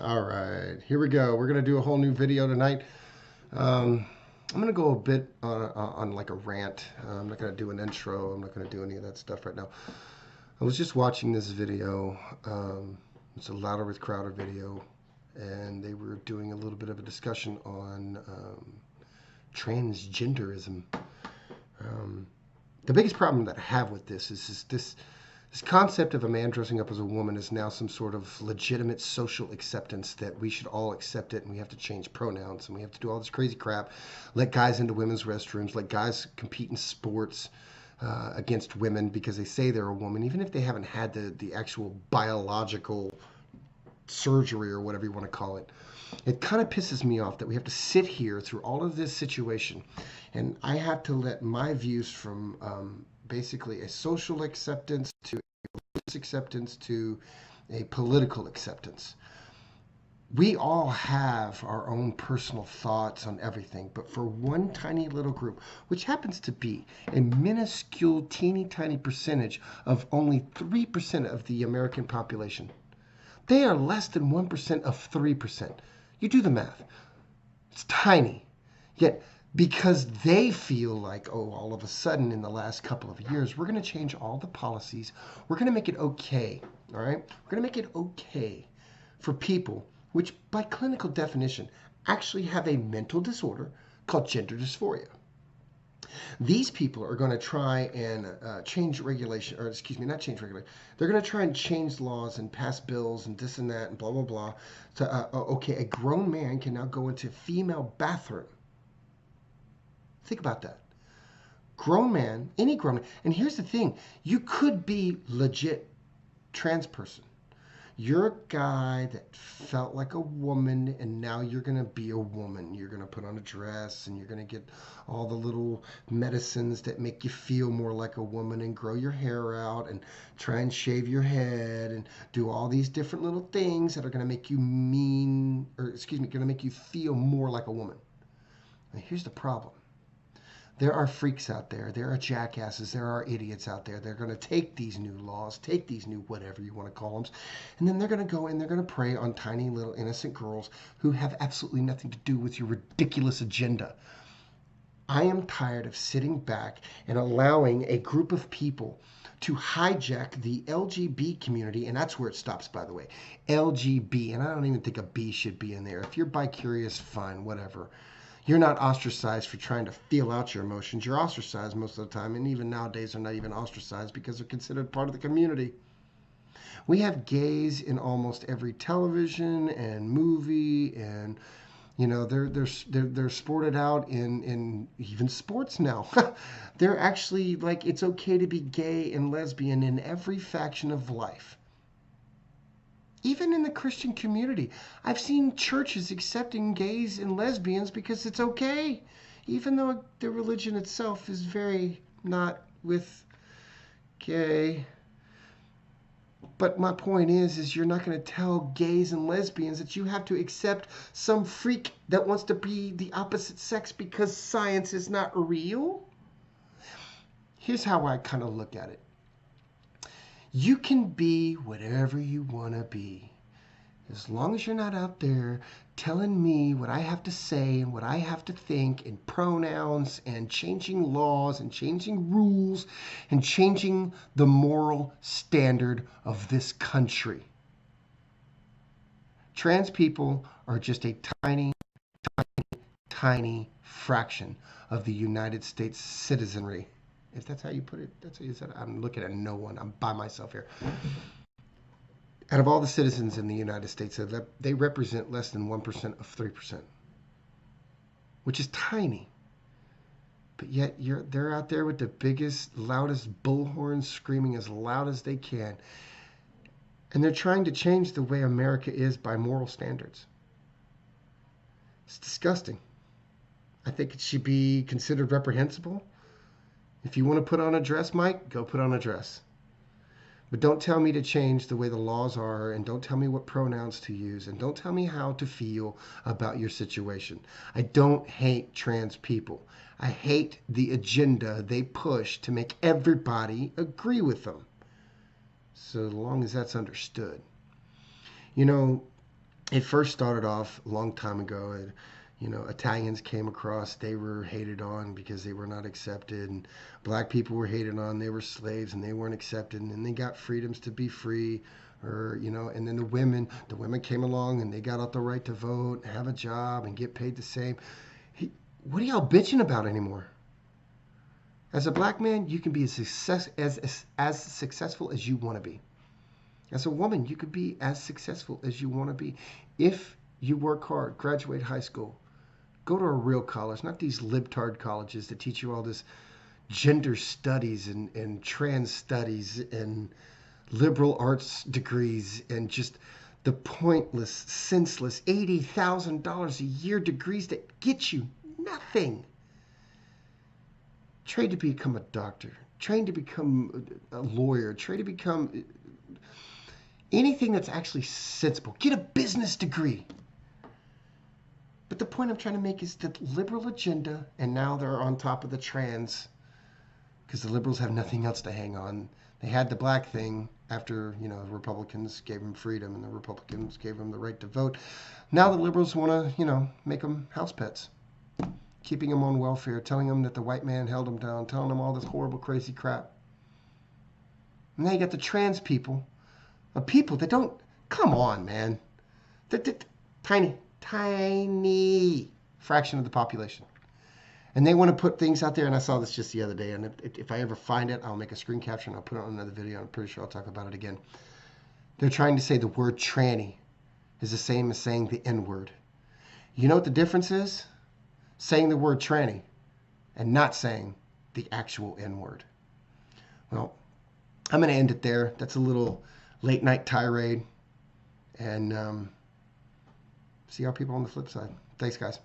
All right, here we go. We're gonna do a whole new video tonight. Um, I'm gonna go a bit on like a rant. I'm not gonna do an intro. I'm not gonna do any of that stuff right now. I was just watching this video. It's a Louder with Crowder video, and they were doing a little bit of a discussion on transgenderism. Um, the biggest problem that I have with this is this concept of a man dressing up as a woman is now some sort of legitimate social acceptance that we should all accept it, and we have to change pronouns and we have to do all this crazy crap, let guys into women's restrooms, let guys compete in sports against women because they say they're a woman, even if they haven't had the actual biological surgery or whatever you want to call it. It kind of pisses me off that we have to sit here through all of this situation, and I have to let my views from basically a social acceptance to acceptance to a political acceptance. We all have our own personal thoughts on everything, but for one tiny little group, which happens to be a minuscule, teeny tiny percentage of only 3% of the American population, they are less than 1% of 3%. You do the math. It's tiny. Yet, because they feel like, oh, all of a sudden in the last couple of years, we're going to change all the policies. We're going to make it okay. All right? We're going to make it okay for people, which by clinical definition actually have a mental disorder called gender dysphoria. These people are going to try and change regulation, or excuse me, not change regulation. They're going to try and change laws and pass bills and this and that and blah, blah, blah. To, okay, a grown man can now go into a female bathroom. Think about that. Grown man, any grown man. And here's the thing, you could be legit trans person. You're a guy that felt like a woman, and now you're going to be a woman. You're going to put on a dress, and you're going to get all the little medicines that make you feel more like a woman, and grow your hair out, and try and shave your head, and do all these different little things that are going to make you going to make you feel more like a woman. And here's the problem. There are freaks out there. There are jackasses. There are idiots out there. They're going to take these new laws, take these new whatever you want to call them, and then they're going to go in, they're going to prey on tiny little innocent girls who have absolutely nothing to do with your ridiculous agenda. I am tired of sitting back and allowing a group of people to hijack the LGB community, and that's where it stops, by the way. LGB, and I don't even think a B should be in there. If you're bi-curious, fine, whatever. You're not ostracized for trying to feel out your emotions. You're ostracized most of the time, and even nowadays they're not even ostracized because they're considered part of the community. We have gays in almost every television and movie, and they're sported out in even sports now. They're actually like it's okay to be gay and lesbian in every faction of life. Even in the Christian community, I've seen churches accepting gays and lesbians because it's okay, even though the religion itself is very not with gay. But my point is you're not going to tell gays and lesbians that you have to accept some freak that wants to be the opposite sex because science is not real. Here's how I kind of look at it. You can be whatever you want to be. As long as you're not out there telling me what I have to say and what I have to think and pronouns and changing laws and changing rules and changing the moral standard of this country. Trans people are just a tiny, tiny fraction of the United States citizenry. If that's how you put it, that's how you said it. I'm looking at no one. I'm by myself here. Out of all the citizens in the United States, they represent less than 1% of 3%, which is tiny. But yet they're out there with the biggest, loudest bullhorns screaming as loud as they can. And they're trying to change the way America is by moral standards. It's disgusting. I think it should be considered reprehensible. If you want to put on a dress, Mike, go put on a dress. But don't tell me to change the way the laws are, and don't tell me what pronouns to use, and don't tell me how to feel about your situation. I don't hate trans people. I hate the agenda they push to make everybody agree with them. So long as that's understood. You know, it first started off a long time ago. Italians came across, they were hated on because they were not accepted, and black people were hated on, they were slaves and they weren't accepted, and then they got freedoms to be free, and then the women came along and they got out the right to vote, have a job, and get paid the same. What are y'all bitching about anymore? As a black man, you can be as successful as you want to be. As a woman, you could be as successful as you want to be if you work hard, graduate high school, go to a real college, not these libtard colleges that teach you all this gender studies and trans studies and liberal arts degrees and just the pointless, senseless $80,000 a year degrees that get you nothing. Train to become a doctor, train to become a lawyer, train to become anything that's actually sensible. Get a business degree. But the point I'm trying to make is that liberal agenda, and now they're on top of the trans, because the liberals have nothing else to hang on. They had the black thing after, the Republicans gave them freedom and the Republicans gave them the right to vote. Now the liberals want to, make them house pets, keeping them on welfare, telling them that the white man held them down, telling them all this horrible, crazy crap. And now you got the trans people, people that don't, come on, man. They're tiny fraction of the population. And they want to put things out there, and I saw this just the other day, and if I ever find it, I'll make a screen capture and I'll put it on another video. I'm pretty sure I'll talk about it again. They're trying to say the word tranny is the same as saying the N-word. You know what the difference is? Saying the word tranny and not saying the actual N-word. Well, I'm going to end it there. That's a little late night tirade. And see our people on the flip side. Thanks, guys.